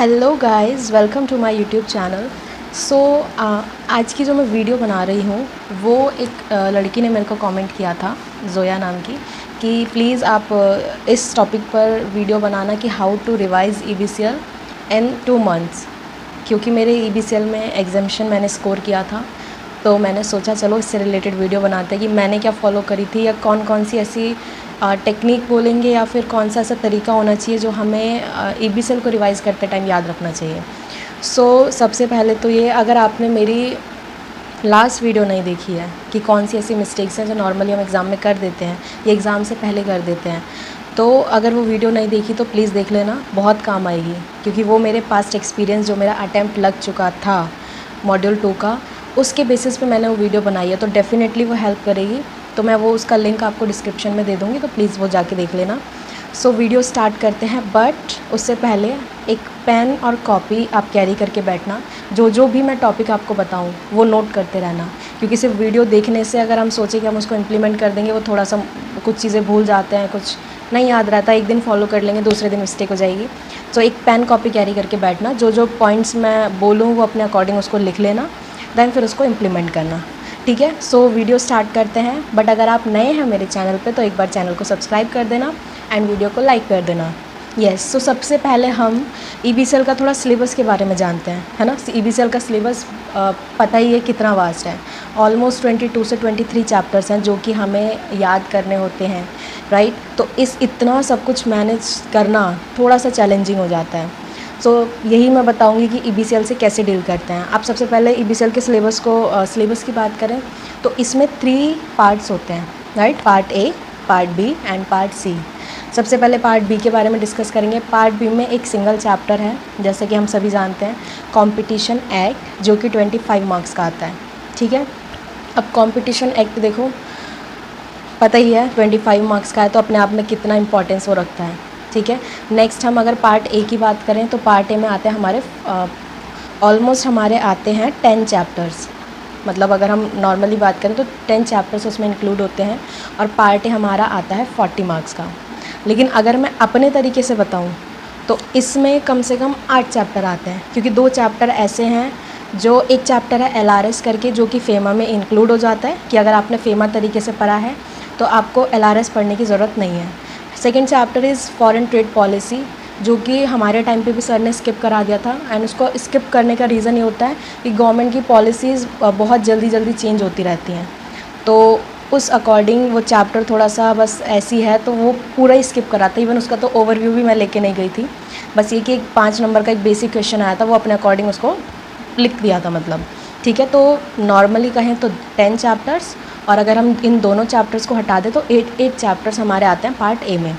Hello guys, welcome to my YouTube channel. So आज की जो मैं वीडियो बना रही हूँ वो एक लड़की ने मेरे को कमेंट किया था, जोया नाम की, कि प्लीज़ आप इस टॉपिक पर वीडियो बनाना कि how to revise EBCL in 2 months. क्योंकि मेरे ईबीसीएल में एग्जामिशन मैंने स्कोर किया था, तो मैंने सोचा चलो इससे रिलेटेड वीडियो बनाते हैं कि मैंने क्या फ़ॉलो करी थी या कौन कौन सी ऐसी टेक्निक बोलेंगे या फिर कौन सा ऐसा तरीका होना चाहिए जो हमें ईबीसीएल को रिवाइज़ करते टाइम याद रखना चाहिए। सबसे पहले तो ये, अगर आपने मेरी लास्ट वीडियो नहीं देखी है कि कौन सी ऐसी मिस्टेक्स हैं जो नॉर्मली हम एग्ज़ाम में कर देते हैं या एग्ज़ाम से पहले कर देते हैं, तो अगर वो वीडियो नहीं देखी तो प्लीज़ देख लेना, बहुत काम आएगी। क्योंकि वो मेरे पास्ट एक्सपीरियंस जो मेरा अटैम्प्ट लग चुका था मॉड्यूल 2 का, उसके बेसिस पे मैंने वो वीडियो बनाई है, तो डेफ़िनेटली वो हेल्प करेगी। तो मैं वो उसका लिंक आपको डिस्क्रिप्शन में दे दूँगी, तो प्लीज़ वो जाके देख लेना। वीडियो स्टार्ट करते हैं, बट उससे पहले एक पेन और कॉपी आप कैरी करके बैठना। जो भी मैं टॉपिक आपको बताऊँ वो नोट करते रहना, क्योंकि सिर्फ वीडियो देखने से अगर हम सोचें कि हम उसको इम्प्लीमेंट कर देंगे, वो थोड़ा सा कुछ चीज़ें भूल जाते हैं, कुछ नहीं याद रहता। एक दिन फॉलो कर लेंगे, दूसरे दिन मिस्टेक हो जाएगी। एक पेन कॉपी कैरी करके बैठना, जो पॉइंट्स मैं बोलूँ वो अपने अकॉर्डिंग उसको लिख लेना, देन फिर उसको इम्प्लीमेंट करना। ठीक है, वीडियो स्टार्ट करते हैं। बट अगर आप नए हैं मेरे चैनल पे तो एक बार चैनल को सब्सक्राइब कर देना एंड वीडियो को लाइक कर देना। यस, सबसे पहले हम ईबीसीएल का थोड़ा सिलेबस के बारे में जानते हैं, है ना। ईबीसीएल का सिलेबस पता ही है कितना वास्ट है। ऑलमोस्ट 22 से 23 चैप्टर्स हैं जो कि हमें याद करने होते हैं, राइट। तो इतना सब कुछ मैनेज करना थोड़ा सा चैलेंजिंग हो जाता है। यही मैं बताऊंगी कि ईबीसीएल से कैसे डील करते हैं। आप सबसे पहले ईबीसीएल के सिलेबस की बात करें तो इसमें 3 पार्ट्स होते हैं, right. Part A, part B and part C. सबसे पहले पार्ट बी के बारे में डिस्कस करेंगे। पार्ट बी में एक सिंगल चैप्टर है, जैसे कि हम सभी जानते हैं, कंपटीशन एक्ट, जो कि 25 मार्क्स का आता है। ठीक है, अब कंपटीशन एक्ट देखो, पता ही है 25 मार्क्स का है, तो अपने आप में कितना इंपॉर्टेंस वो रखता है। ठीक है, नेक्स्ट हम अगर पार्ट ए की बात करें तो पार्ट ए में आते हैं हमारे ऑलमोस्ट हमारे आते हैं 10 चैप्टर्स। मतलब अगर हम नॉर्मली बात करें तो 10 चैप्टर्स उसमें इंक्लूड होते हैं, और पार्ट ए हमारा आता है 40 मार्क्स का। लेकिन अगर मैं अपने तरीके से बताऊं तो इसमें कम से कम 8 चैप्टर आते हैं, क्योंकि 2 चैप्टर ऐसे हैं, जो एक चैप्टर है एलआरएस करके, जो कि फेमा में इंक्लूड हो जाता है, कि अगर आपने फेमा तरीके से पढ़ा है तो आपको एलआरएस पढ़ने की ज़रूरत नहीं है। Second chapter is foreign trade policy, जो कि हमारे टाइम पे भी सर ने स्किप करा दिया था। एंड उसको स्किप करने का रीज़न ये होता है कि गवर्नमेंट की पॉलिसीज़ बहुत जल्दी चेंज होती रहती हैं, तो उस अकॉर्डिंग वो चैप्टर थोड़ा सा बस ऐसी है, तो वो पूरा ही स्किप करा था। इवन उसका तो ओवरव्यू भी मैं लेके नहीं गई थी, बस ये कि 5 नंबर का एक बेसिक क्वेश्चन आया था, वो अपने अकॉर्डिंग उसको लिख दिया था, मतलब। ठीक है, तो नॉर्मली कहें तो 10 चैप्टर्स, और अगर हम इन दोनों चैप्टर्स को हटा दें तो 8 चैप्टर्स हमारे आते हैं पार्ट ए में।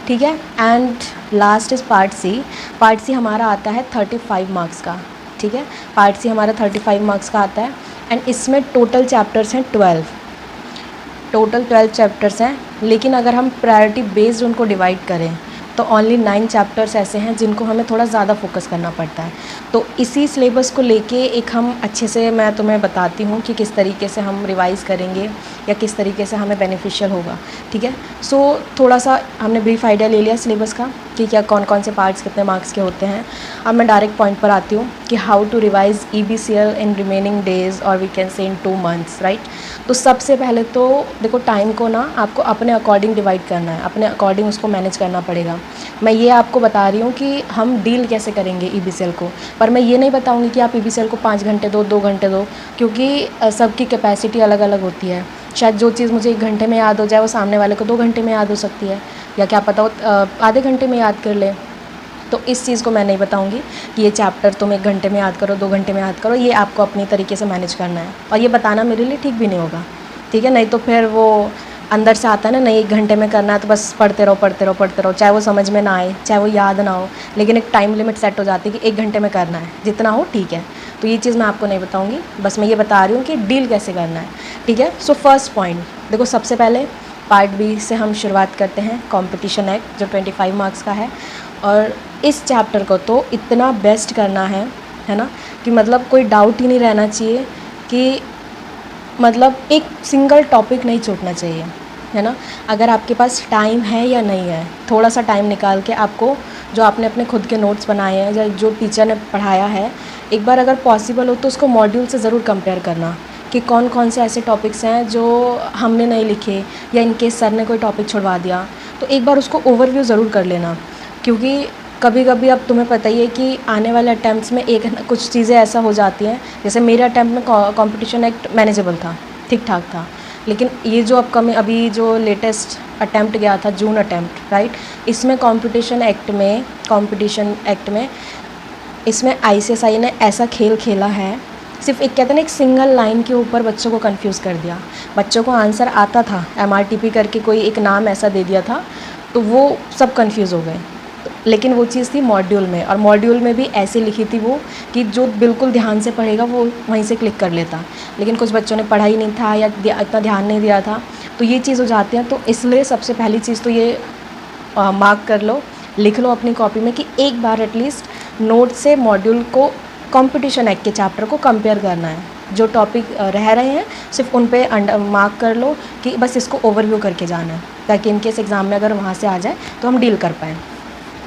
ठीक है, and last is part C. Part C हमारा आता है 35 मार्क्स का। ठीक है, पार्ट सी हमारा 35 मार्क्स का आता है, एंड इसमें टोटल चैप्टर्स हैं 12 चैप्टर्स हैं। लेकिन अगर हम प्रायोरिटी बेस्ड उनको डिवाइड करें तो ओनली 9 चैप्टर्स ऐसे हैं जिनको हमें थोड़ा ज़्यादा फोकस करना पड़ता है। तो इसी सिलेबस को लेके एक हम अच्छे से, मैं तुम्हें बताती हूँ कि किस तरीके से हम रिवाइज़ करेंगे या किस तरीके से हमें बेनिफिशियल होगा। ठीक है, थोड़ा सा हमने ब्रीफ आइडिया ले लिया सिलेबस का कि क्या कौन कौन से पार्ट्स कितने मार्क्स के होते हैं। अब मैं डायरेक्ट पॉइंट पर आती हूँ कि how to revise EBCL in remaining days, और we can say in 2 months, right. तो सबसे पहले तो देखो, टाइम को ना आपको अपने अकॉर्डिंग डिवाइड करना है, अपने अकॉर्डिंग उसको मैनेज करना पड़ेगा। मैं ये आपको बता रही हूँ कि हम डील कैसे करेंगे ईबीसीएल को, पर मैं ये नहीं बताऊँगी कि आप ईबीसीएल को 5 घंटे दो, 2 घंटे दो, क्योंकि सबकी कैपेसिटी अलग अलग होती है। शायद जो चीज़ मुझे 1 घंटे में याद हो जाए वो सामने वाले को 2 घंटे में याद हो सकती है, या क्या पता वो आधे घंटे में याद कर ले। तो इस चीज़ को मैं नहीं बताऊंगी कि ये चैप्टर तुम 1 घंटे में याद करो, 2 घंटे में याद करो। ये आपको अपनी तरीके से मैनेज करना है, और ये बताना मेरे लिए ठीक भी नहीं होगा। ठीक है, नहीं तो फिर वो अंदर से आता है ना, नहीं 1 घंटे में करना है तो बस पढ़ते रहो, चाहे वो समझ में ना आए, चाहे वो याद ना हो, लेकिन एक टाइम लिमिट सेट हो जाती है कि 1 घंटे में करना है, जितना हो ठीक है। तो ये चीज़ मैं आपको नहीं बताऊँगी, बस मैं ये बता रही हूँ कि डील कैसे करना है। ठीक है, फर्स्ट पॉइंट देखो, सबसे पहले पार्ट बी से हम शुरुआत करते हैं, कंपटीशन एक्ट, जो 25 मार्क्स का है। और इस चैप्टर को तो इतना बेस्ट करना है ना, कि मतलब कोई डाउट ही नहीं रहना चाहिए कि मतलब एक सिंगल टॉपिक नहीं छूटना चाहिए। है ना। अगर आपके पास टाइम है या नहीं है, थोड़ा सा टाइम निकाल के आपको जो आपने अपने खुद के नोट्स बनाए हैं या जो टीचर ने पढ़ाया है, एक बार अगर पॉसिबल हो तो उसको मॉड्यूल से ज़रूर कंपेयर करना कि कौन कौन से ऐसे टॉपिक्स हैं जो हमने नहीं लिखे, या इनकेस सर ने कोई टॉपिक छुड़वा दिया तो एक बार उसको ओवरव्यू ज़रूर कर लेना। क्योंकि कभी कभी अब तुम्हें पता ही है कि आने वाले अटैम्प्ट्स में कुछ चीज़ें ऐसा हो जाती हैं, जैसे मेरे अटैम्प्ट में कंपटीशन एक्ट मैनेजेबल था, ठीक ठाक था, लेकिन ये जो अपकमिंग अभी जो लेटेस्ट अटैम्प्ट गया था, जून अटैम्प्ट, राइट, इसमें कंपटीशन एक्ट में इसमें आईसीएसआई ने ऐसा खेल खेला है, सिर्फ एक कहते हैं ना एक सिंगल लाइन के ऊपर बच्चों को कंफ्यूज कर दिया। बच्चों को आंसर आता था, एमआरटीपी करके कोई एक नाम ऐसा दे दिया था, तो वो सब कंफ्यूज हो गए। लेकिन वो चीज़ थी मॉड्यूल में, और मॉड्यूल में भी ऐसे लिखी थी वो कि जो बिल्कुल ध्यान से पढ़ेगा वो वहीं से क्लिक कर लेता, लेकिन कुछ बच्चों ने पढ़ा ही नहीं था या इतना ध्यान नहीं दिया था, तो ये चीज़ हो जाती है। तो इसलिए सबसे पहली चीज़ तो ये मार्क कर लो, लिख लो अपनी कॉपी में कि एक बार एटलीस्ट नोट से मॉड्यूल को कंपटीशन एक्ट के चैप्टर को कंपेयर करना है। जो टॉपिक रह रहे हैं सिर्फ उन पे मार्क कर लो कि बस इसको ओवरव्यू करके जाना है, ताकि इनकेस एग्ज़ाम में अगर वहाँ से आ जाए तो हम डील कर पाएँ।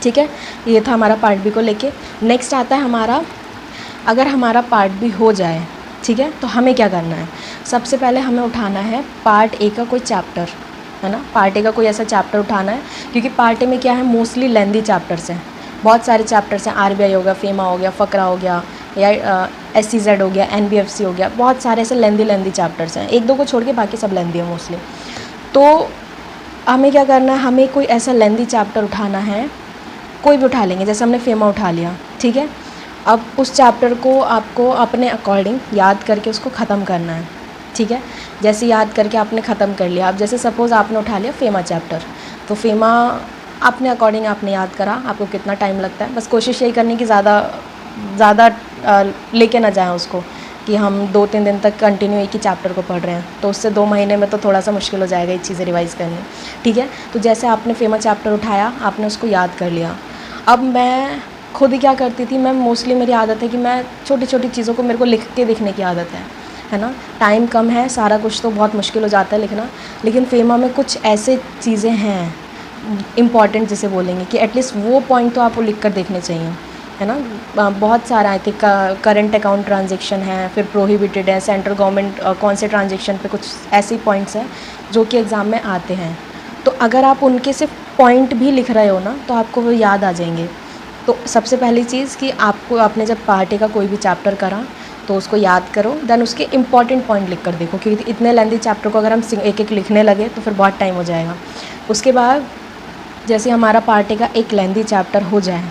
ठीक है, ये था हमारा पार्ट बी को लेके। नेक्स्ट आता है हमारा, अगर हमारा पार्ट बी हो जाए, ठीक है, तो हमें क्या करना है। सबसे पहले हमें उठाना है पार्ट ए का कोई चैप्टर, है ना, पार्ट ए का कोई ऐसा चैप्टर उठाना है, क्योंकि पार्ट ए में क्या है, मोस्टली लेंदी चैप्टर्स हैं, बहुत सारे चैप्टर्स हैं, आरबीआई हो गया, फेमा हो गया, फ़करा हो गया, या एससीजेड हो गया, एनबीएफसी हो गया, बहुत सारे ऐसे लेंदी चैप्टर्स हैं, एक दो को छोड़ के बाकी सब लेंदी है मोस्टली। तो हमें क्या करना है, हमें कोई ऐसा लेंदी चैप्टर उठाना है, कोई भी उठा लेंगे, जैसे हमने फेमा उठा लिया, ठीक है। अब उस चैप्टर को आपको अपने अकॉर्डिंग याद करके उसको ख़त्म करना है, ठीक है। जैसे याद करके आपने ख़त्म कर लिया, अब जैसे सपोज़ आपने उठा लिया फेमा चैप्टर, तो फेमा अपने अकॉर्डिंग आपने याद करा, आपको कितना टाइम लगता है, बस कोशिश यही करनी कि ज़्यादा लेके ना जाएं उसको, कि हम 2-3 दिन तक कंटिन्यू एक ही चैप्टर को पढ़ रहे हैं, तो उससे 2 महीने में तो थोड़ा सा मुश्किल हो जाएगा ये चीज़ें रिवाइज़ करनी, ठीक है। तो जैसे आपने फेमा चैप्टर उठाया, आपने उसको याद कर लिया। अब मैं खुद ही क्या करती थी, मैं मोस्टली मेरी आदत है कि मैं छोटी छोटी चीज़ों को मेरे को लिख के देखने की आदत है ना। टाइम कम है, सारा कुछ तो बहुत मुश्किल हो जाता है लिखना, लेकिन फेमा में कुछ ऐसे चीज़ें हैं इम्पॉर्टेंट जिसे बोलेंगे कि एटलीस्ट वो पॉइंट तो आपको लिख कर देखने चाहिए, है ना। बहुत सारा I think current account transaction है, फिर प्रोहिबिटेड है, सेंट्रल गवर्नमेंट कौन से ट्रांजेक्शन पे, कुछ ऐसे पॉइंट्स हैं जो कि एग्ज़ाम में आते हैं। तो अगर आप उनके सिर्फ पॉइंट भी लिख रहे हो ना, तो आपको वो याद आ जाएंगे। तो सबसे पहली चीज़ कि आपको, आपने जब पार्ट ए का कोई भी चैप्टर करा तो उसको याद करो, देन उसके इंपॉर्टेंट पॉइंट लिख कर देखो, क्योंकि इतने लेंदी चैप्टर को अगर हम एक एक लिखने लगे तो फिर बहुत टाइम हो जाएगा। उसके बाद जैसे हमारा पार्ट ए का एक लेंदी चैप्टर हो जाए,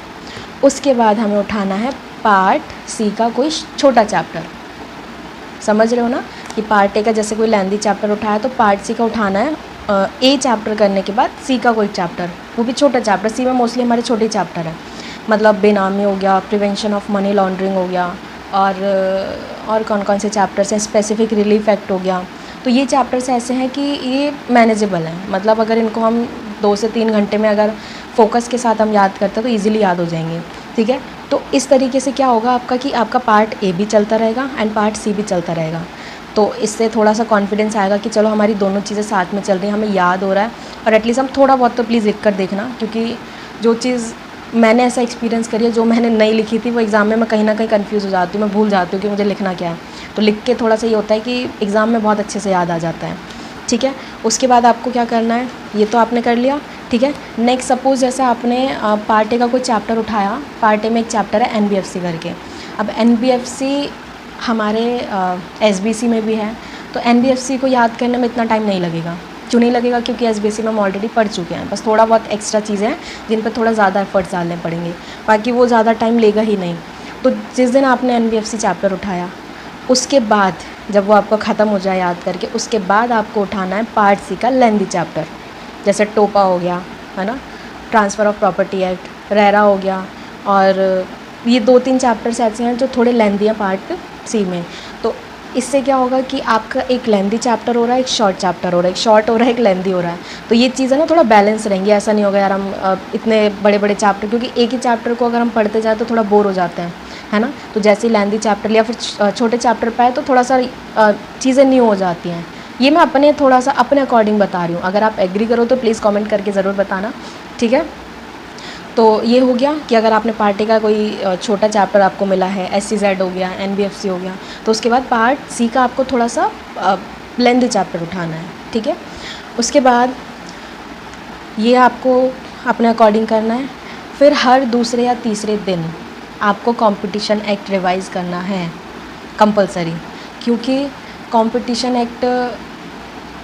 उसके बाद हमें उठाना है पार्ट सी का कोई छोटा चैप्टर। समझ रहे हो ना, कि पार्ट ए का जैसे कोई लेंदी चैप्टर उठाया तो पार्ट सी का उठाना है ए चैप्टर करने के बाद सी का कोई चैप्टर, वो भी छोटा चैप्टर। सी में मोस्टली हमारे छोटे चैप्टर हैं, मतलब बेनामी हो गया, प्रिवेंशन ऑफ मनी लॉन्ड्रिंग हो गया, और कौन कौन से चैप्टर्स हैं, स्पेसिफिक रिलीफ एक्ट हो गया। तो ये चैप्टर्स ऐसे हैं कि ये मैनेजेबल हैं, मतलब अगर इनको हम 2 से 3 घंटे में अगर फोकस के साथ हम याद करते हैं तो ईजिली याद हो जाएंगे, ठीक है। तो इस तरीके से क्या होगा आपका, कि आपका पार्ट ए भी चलता रहेगा एंड पार्ट सी भी चलता रहेगा। तो इससे थोड़ा सा कॉन्फिडेंस आएगा कि चलो हमारी दोनों चीज़ें साथ में चल रही हैं, हमें याद हो रहा है, और एटलीस्ट हम थोड़ा बहुत तो प्लीज़ लिख कर देखना, क्योंकि जो चीज़ मैंने ऐसा एक्सपीरियंस करी है, जो मैंने नहीं लिखी थी वो एग्ज़ाम में मैं कहीं ना कहीं कंफ्यूज हो जाती हूँ, मैं भूल जाती हूँ कि मुझे लिखना क्या है। तो लिख के थोड़ा सा ये होता है कि एग्ज़ाम में बहुत अच्छे से याद आ जाता है, ठीक है। उसके बाद आपको क्या करना है, ये तो आपने कर लिया, ठीक है। नेक्स्ट सपोज़ जैसे आपने पार्ट ए का कोई चैप्टर उठाया, पार्ट ए में एक चैप्टर है एनबीएफसी करके। अब एनबीएफसी हमारे एसबीसी में भी है, तो एनबीएफसी को याद करने में इतना टाइम नहीं लगेगा। क्यों नहीं लगेगा, क्योंकि एसबीसी में हम ऑलरेडी पढ़ चुके हैं, बस थोड़ा बहुत एक्स्ट्रा चीज़ें हैं जिन पर थोड़ा ज़्यादा एफर्ट्स डालने पड़ेंगे, बाकी वो ज़्यादा टाइम लेगा ही नहीं। तो जिस दिन आपने एनबीएफसी चैप्टर उठाया, उसके बाद जब वो आपका ख़त्म हो जाए याद करके, उसके बाद आपको उठाना है पार्ट सी का लेंदी चैप्टर, जैसे टोपा हो गया, है ना, transfer of property act, RERA हो गया, और ये 2-3 चैप्टर्स ऐसे हैं जो थोड़े लेंदी हैं पार्ट सी में। तो इससे क्या होगा कि आपका एक लेंदी चैप्टर हो रहा है, एक शॉर्ट चैप्टर हो रहा है, एक शॉर्ट हो रहा है, एक लेंदी हो रहा है। तो ये चीज़ें ना थोड़ा बैलेंस रहेंगी, ऐसा नहीं होगा यार हम इतने बड़े बड़े चैप्टर, क्योंकि एक ही चैप्टर को अगर हम पढ़ते जाए तो थोड़ा बोर हो जाते हैं, है ना। तो जैसे ही लेंदी चैप्टर लिया, फिर छोटे चैप्टर पे आए तो थोड़ा सा चीज़ें न्यू हो जाती हैं, ये मैं अपने थोड़ा सा अपने अकॉर्डिंग बता रही हूँ, अगर आप एग्री करो तो प्लीज़ कमेंट करके ज़रूर बताना, ठीक है। तो ये हो गया कि अगर आपने पार्ट ए का कोई छोटा चैप्टर आपको मिला है, SCZ हो गया, NBFC हो गया, तो उसके बाद पार्ट सी का आपको थोड़ा सा लेंथी चैप्टर उठाना है, ठीक है। उसके बाद ये आपको अपने अकॉर्डिंग करना है। फिर हर दूसरे या तीसरे दिन आपको कंपटीशन एक्ट रिवाइज़ करना है कंपलसरी, क्योंकि कंपटीशन एक्ट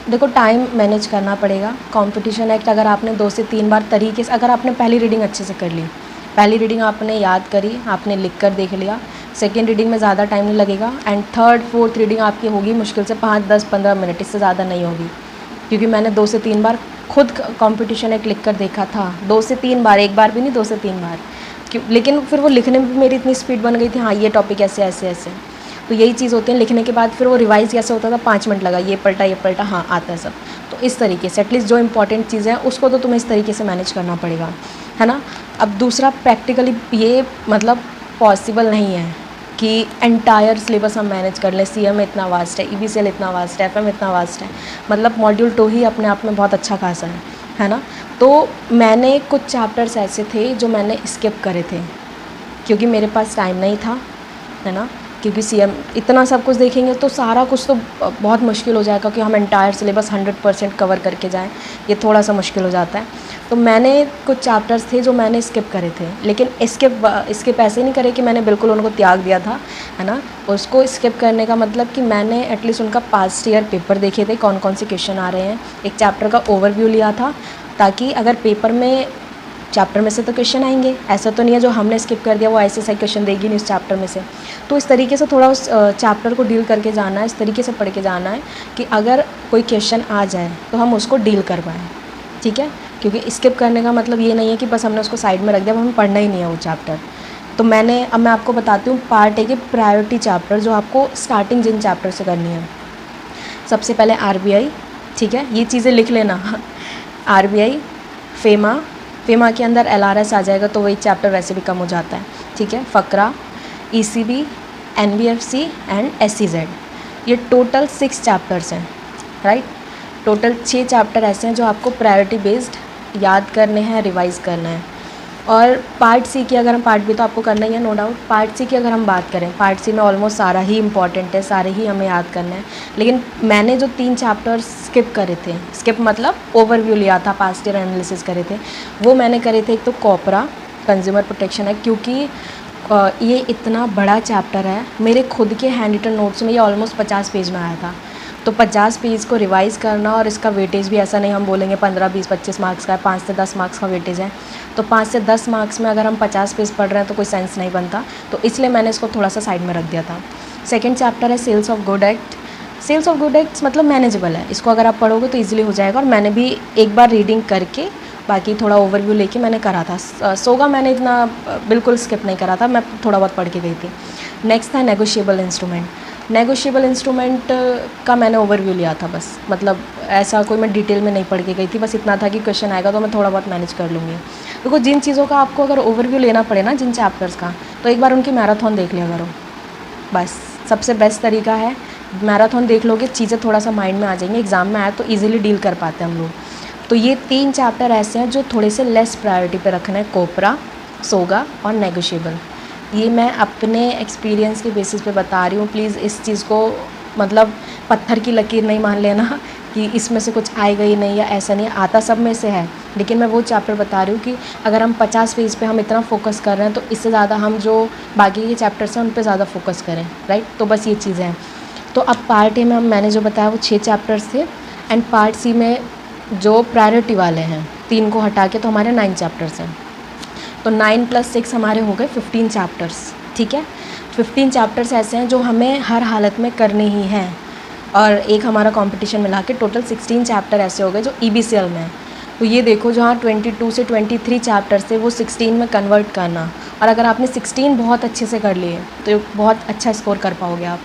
देखो टाइम मैनेज करना पड़ेगा। कंपटीशन एक्ट अगर आपने 2 से 3 बार तरीके से, अगर आपने पहली रीडिंग अच्छे से कर ली, पहली रीडिंग आपने याद करी, आपने लिख कर देख लिया, सेकेंड रीडिंग में ज़्यादा टाइम नहीं लगेगा, एंड थर्ड फोर्थ रीडिंग आपकी होगी मुश्किल से 5, 10, 15 मिनट, इससे ज़्यादा नहीं होगी। क्योंकि मैंने 2 से 3 बार खुद कंपटीशन एक्ट लिख कर देखा था, 2 से 3 बार, एक बार भी नहीं, 2 से 3 बार। लेकिन फिर वो लिखने में भी मेरी इतनी स्पीड बन गई थी, हाँ ये टॉपिक ऐसे ऐसे ऐसे। तो यही चीज़ होती है, लिखने के बाद फिर वो रिवाइज़ कैसे होता था, 5 मिनट लगा, ये पलटा, हाँ आता है सब। तो इस तरीके से एटलीस्ट जो इंपॉर्टेंट चीज़ें हैं उसको तो तुम्हें इस तरीके से मैनेज करना पड़ेगा, है ना। अब दूसरा, प्रैक्टिकली ये मतलब पॉसिबल नहीं है कि एंटायर सिलेबस हम मैनेज कर लें। CM इतना वास्ट है, EBCL इतना वास्ट है, FM इतना वास्ट है, मतलब मॉड्यूल 2 ही अपने आप में बहुत अच्छा खासा है ना। तो मैंने कुछ चैप्टर्स ऐसे थे जो मैंने स्किप करे थे क्योंकि मेरे पास टाइम नहीं था, है ना। क्योंकि CM इतना सब कुछ देखेंगे तो सारा कुछ तो बहुत मुश्किल हो जाएगा कि हम एंटायर सिलेबस 100% कवर करके जाएं, ये थोड़ा सा मुश्किल हो जाता है। तो मैंने कुछ चैप्टर्स थे जो मैंने स्किप करे थे, लेकिन स्किप ऐसे नहीं करे कि मैंने बिल्कुल उनको त्याग दिया था, है ना। उसको स्किप करने का मतलब कि मैंने एटलीस्ट उनका पास्ट ईयर पेपर देखे थे, कौन कौन से क्वेश्चन आ रहे हैं, एक चैप्टर का ओवरव्यू लिया था, ताकि अगर पेपर में चैप्टर में से तो क्वेश्चन आएंगे, ऐसा तो नहीं है जो हमने स्किप कर दिया वो ऐसे सही क्वेश्चन देगी नहीं उस चैप्टर में से। तो इस तरीके से थोड़ा उस चैप्टर को डील करके जाना है, इस तरीके से पढ़ के जाना है कि अगर कोई क्वेश्चन आ जाए तो हम उसको डील कर पाएँ, ठीक है। क्योंकि स्किप करने का मतलब ये नहीं है कि बस हमने उसको साइड में रख दिया, हमें पढ़ना ही नहीं है वो चैप्टर। तो अब मैं आपको बताती हूँ पार्ट ए के प्रायोरिटी चैप्टर जो आपको स्टार्टिंग जिन चैप्टर से करनी है। सबसे पहले RBI, ठीक है, ये चीज़ें लिख लेना। RBI, फेमा के अंदर LRS आ जाएगा तो वही चैप्टर वैसे भी कम हो जाता है, ठीक है। फ़करा, ECB, NBFC एंड SCZ, ये टोटल 6 चैप्टर्स हैं, राइट। टोटल 6 चैप्टर ऐसे हैं जो आपको प्रायोरिटी बेस्ड याद करने हैं, रिवाइज़ करना है। और पार्ट सी की अगर हम, पार्ट बी तो आपको करना ही है नो डाउट, पार्ट सी की अगर हम बात करें, पार्ट सी में ऑलमोस्ट सारा ही इंपॉर्टेंट है, सारे ही हमें याद करना है। लेकिन मैंने जो 3 चैप्टर्स स्किप करे थे, स्किप मतलब ओवरव्यू लिया था, पास्ट ईयर एनालिसिस करे थे, वो मैंने करे थे। एक तो कॉपरा, कंज्यूमर प्रोटेक्शन है, क्योंकि ये इतना बड़ा चैप्टर है, मेरे खुद के हैंड रिटन नोट्स में ये ऑलमोस्ट 50 पेज में आया था। तो 50 पेज को रिवाइज़ करना, और इसका वेटेज भी ऐसा नहीं हम बोलेंगे 15, 20, 25 मार्क्स का है, 5 से 10 मार्क्स का वेटेज है। तो 5 से 10 मार्क्स में अगर हम 50 पेज पढ़ रहे हैं तो कोई सेंस नहीं बनता, तो इसलिए मैंने इसको थोड़ा सा साइड में रख दिया था। सेकेंड चैप्टर है sales of good act. Sales of good acts मतलब मैनेजेबल है, इसको अगर आप पढ़ोगे तो ईजिली हो जाएगा, और मैंने भी एक बार रीडिंग करके बाकी थोड़ा ओवरव्यू लेके मैंने करा था। सोगा मैंने इतना बिल्कुल स्किप नहीं करा था, मैं थोड़ा बहुत पढ़ के गई थी। नेक्स्ट था नेगोशिएबल इंस्ट्रूमेंट। नेगोशिएबल इंस्ट्रूमेंट का मैंने ओवरव्यू लिया था बस, मतलब ऐसा कोई मैं डिटेल में नहीं पढ़ के गई थी, बस इतना था कि क्वेश्चन आएगा तो मैं थोड़ा बहुत मैनेज कर लूँगी। देखो जिन चीज़ों का आपको अगर ओवरव्यू लेना पड़े ना, जिन चैप्टर्स का, तो एक बार उनकी मैराथन देख लिया करो, बस सबसे बेस्ट तरीका है। मैराथन देख लोगे, चीज़ें थोड़ा सा माइंड में आ जाएंगी, एग्ज़ाम में आए तो ईजिली डील कर पाते हैं हम लोग। तो ये 3 चैप्टर ऐसे हैं जो थोड़े से लेस प्रायोरिटी पे रखना है, कोपरा, सोगा और नेगोशिएबल। ये मैं अपने एक्सपीरियंस के बेसिस पे बता रही हूँ, प्लीज़ इस चीज़ को मतलब पत्थर की लकीर नहीं मान लेना कि इसमें से कुछ आएगा ही नहीं, या ऐसा नहीं, आता सब में से है। लेकिन मैं वो चैप्टर बता रही हूँ कि अगर हम 50 पेज पे हम इतना फोकस कर रहे हैं तो इससे ज़्यादा हम जो बाकी के चैप्टर्स हैं उन पे ज़्यादा फोकस करें, राइट। तो बस ये चीज़ें हैं। तो अब पार्ट ए में मैंने जो बताया वो 6 चैप्टर्स थे, एंड पार्ट सी में जो प्रायोरिटी वाले हैं 3 को हटा के तो हमारे 9 चैप्टर्स हैं। तो 9 + 6 हमारे हो गए 15 चैप्टर्स, ठीक है। 15 चैप्टर्स ऐसे हैं जो हमें हर हालत में करने ही हैं, और एक हमारा कंपटीशन मिला के टोटल 16 चैप्टर ऐसे हो गए जो EBCL में है। तो ये देखो, जहाँ 22 से 23 चैप्टर्स थे वो 16 में कन्वर्ट करना, और अगर आपने 16 बहुत अच्छे से कर लिए तो बहुत अच्छा स्कोर कर पाओगे आप,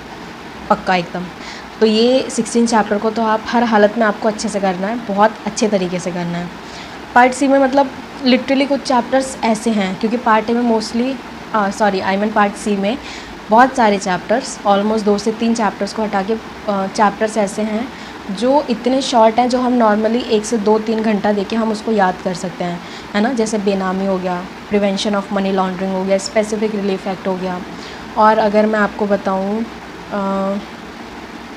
पक्का एकदम। तो ये 16 चैप्टर को तो आप हर हालत में आपको अच्छे से करना है, बहुत अच्छे तरीके से करना है। पार्ट सी में मतलब लिटरली कुछ चैप्टर्स ऐसे हैं, क्योंकि पार्ट ए में मोस्टली पार्ट सी में बहुत सारे चैप्टर्स, ऑलमोस्ट 2 से 3 चैप्टर्स को हटा के चैप्टर्स ऐसे हैं जो इतने शॉर्ट हैं, जो हम नॉर्मली 1 से 2-3 घंटा देके हम उसको याद कर सकते हैं, है ना। जैसे बेनामी हो गया, प्रिवेंशन ऑफ मनी लॉन्ड्रिंग हो गया, स्पेसिफिक रिलीफ एक्ट हो गया। और अगर मैं आपको बताऊँ,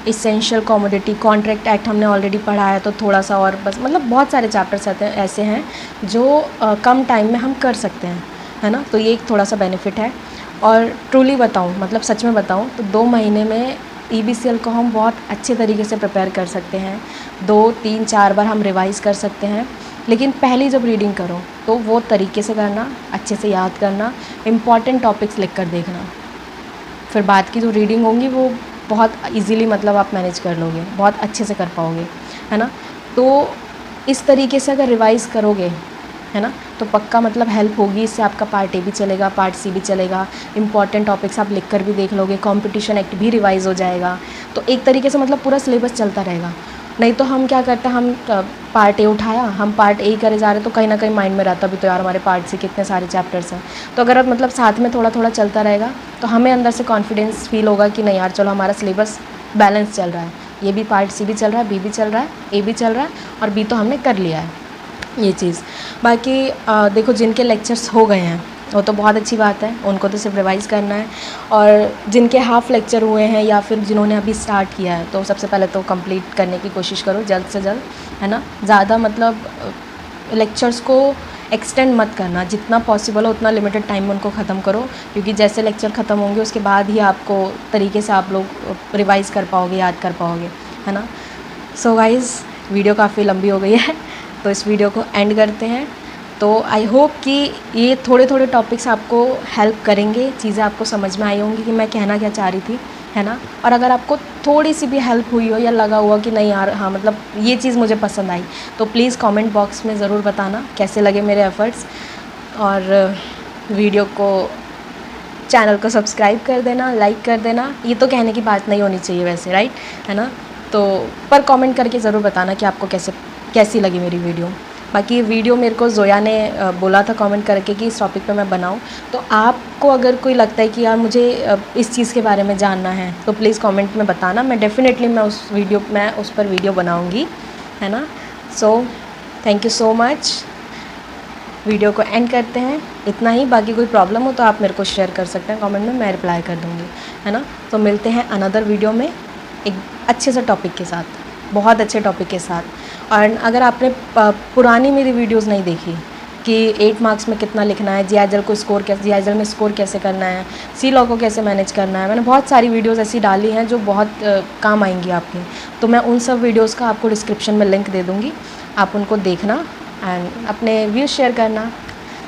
इसेंशियल कमोडिटी कॉन्ट्रैक्ट एक्ट हमने ऑलरेडी पढ़ा है, तो थोड़ा सा और बस, मतलब बहुत सारे चैप्टर्स आते हैं ऐसे हैं जो कम टाइम में हम कर सकते हैं, है ना। तो ये एक थोड़ा सा बेनिफिट है। और ट्रूली बताऊँ, मतलब सच में बताऊँ, तो 2 महीने में EBCL को हम बहुत अच्छे तरीके से प्रिपेयर कर सकते हैं। 2, 3, 4 बार हम रिवाइज़ कर सकते हैं। लेकिन पहली जब रीडिंग करो तो वो तरीके से करना, अच्छे से याद करना, इम्पॉर्टेंट टॉपिक्स लिख कर देखना। फिर बाद की जो रीडिंग होंगी वो बहुत इजीली, मतलब आप मैनेज कर लोगे, बहुत अच्छे से कर पाओगे, है ना। तो इस तरीके से अगर रिवाइज़ करोगे, है ना, तो पक्का मतलब हेल्प होगी। इससे आपका पार्ट ए भी चलेगा, पार्ट सी भी चलेगा, इंपॉर्टेंट टॉपिक्स आप लिख कर भी देख लोगे, कंपटीशन एक्ट भी रिवाइज़ हो जाएगा। तो एक तरीके से मतलब पूरा सिलेबस चलता रहेगा। नहीं तो हम क्या करते हैं, हम पार्ट ए उठाया, हम पार्ट ए ही करे जा रहे, तो कहीं ना कहीं माइंड में रहता भी तो यार हमारे पार्ट से कितने सारे चैप्टर्स हैं। तो अगर अब मतलब साथ में थोड़ा थोड़ा चलता रहेगा तो हमें अंदर से कॉन्फिडेंस फील होगा कि नहीं यार चलो हमारा सिलेबस बैलेंस चल रहा है, ये भी पार्ट सी भी चल रहा है, बी भी चल रहा है, ए भी चल रहा है, और बी तो हमने कर लिया है ये चीज़। बाकी देखो, जिनके लेक्चर्स हो गए हैं वो तो बहुत अच्छी बात है, उनको तो सिर्फ रिवाइज़ करना है। और जिनके हाफ़ लेक्चर हुए हैं या फिर जिन्होंने अभी स्टार्ट किया है, तो सबसे पहले तो कंप्लीट करने की कोशिश करो जल्द से जल्द, है ना। ज़्यादा मतलब लेक्चर्स को एक्सटेंड मत करना, जितना पॉसिबल हो उतना लिमिटेड टाइम में उनको ख़त्म करो, क्योंकि जैसे लेक्चर ख़त्म होंगे उसके बाद ही आपको तरीके से आप लोग रिवाइज़ कर पाओगे, याद कर पाओगे, है ना। सो गाइज़, वीडियो काफ़ी लंबी हो गई है, तो इस वीडियो को एंड करते हैं। तो आई होप कि ये थोड़े थोड़े टॉपिक्स आपको हेल्प करेंगे, चीज़ें आपको समझ में आई होंगी कि मैं कहना क्या चाह रही थी, है ना। और अगर आपको थोड़ी सी भी हेल्प हुई हो या लगा हुआ कि नहीं यार हाँ मतलब ये चीज़ मुझे पसंद आई, तो प्लीज़ कमेंट बॉक्स में ज़रूर बताना कैसे लगे मेरे एफ़र्ट्स। और वीडियो को, चैनल को सब्सक्राइब कर देना, लाइक कर देना। ये तो कहने की बात नहीं होनी चाहिए वैसे, राइट, है ना। तो पर कमेंट करके ज़रूर बताना कि आपको कैसी लगी मेरी वीडियो। बाकी ये वीडियो मेरे को ज़ोया ने बोला था कमेंट करके कि इस टॉपिक पे मैं बनाऊँ। तो आपको अगर कोई लगता है कि यार मुझे इस चीज़ के बारे में जानना है, तो प्लीज़ कमेंट में बताना। मैं डेफ़िनेटली मैं उस पर वीडियो बनाऊँगी, है ना। So thank you so much. Video को एंड करते हैं, इतना ही। बाकी कोई प्रॉब्लम हो तो आप मेरे को शेयर कर सकते हैं कमेंट में, मैं रिप्लाई कर दूँगी, है ना। तो मिलते हैं अनदर वीडियो में एक अच्छे से टॉपिक के साथ, बहुत अच्छे टॉपिक के साथ। और अगर आपने पुरानी मेरी वीडियोस नहीं देखी कि 8 मार्क्स में कितना लिखना है, जीआईएल में स्कोर कैसे करना है, सी लॉ को कैसे मैनेज करना है, मैंने बहुत सारी वीडियोस ऐसी डाली हैं जो बहुत काम आएंगी आपके। तो मैं उन सब वीडियोस का आपको डिस्क्रिप्शन में लिंक दे दूँगी, आप उनको देखना एंड अपने व्यूज़ शेयर करना।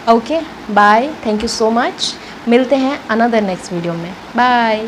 Okay, bye, thank you so much. मिलते हैं अनदर नेक्स्ट वीडियो में, बाय।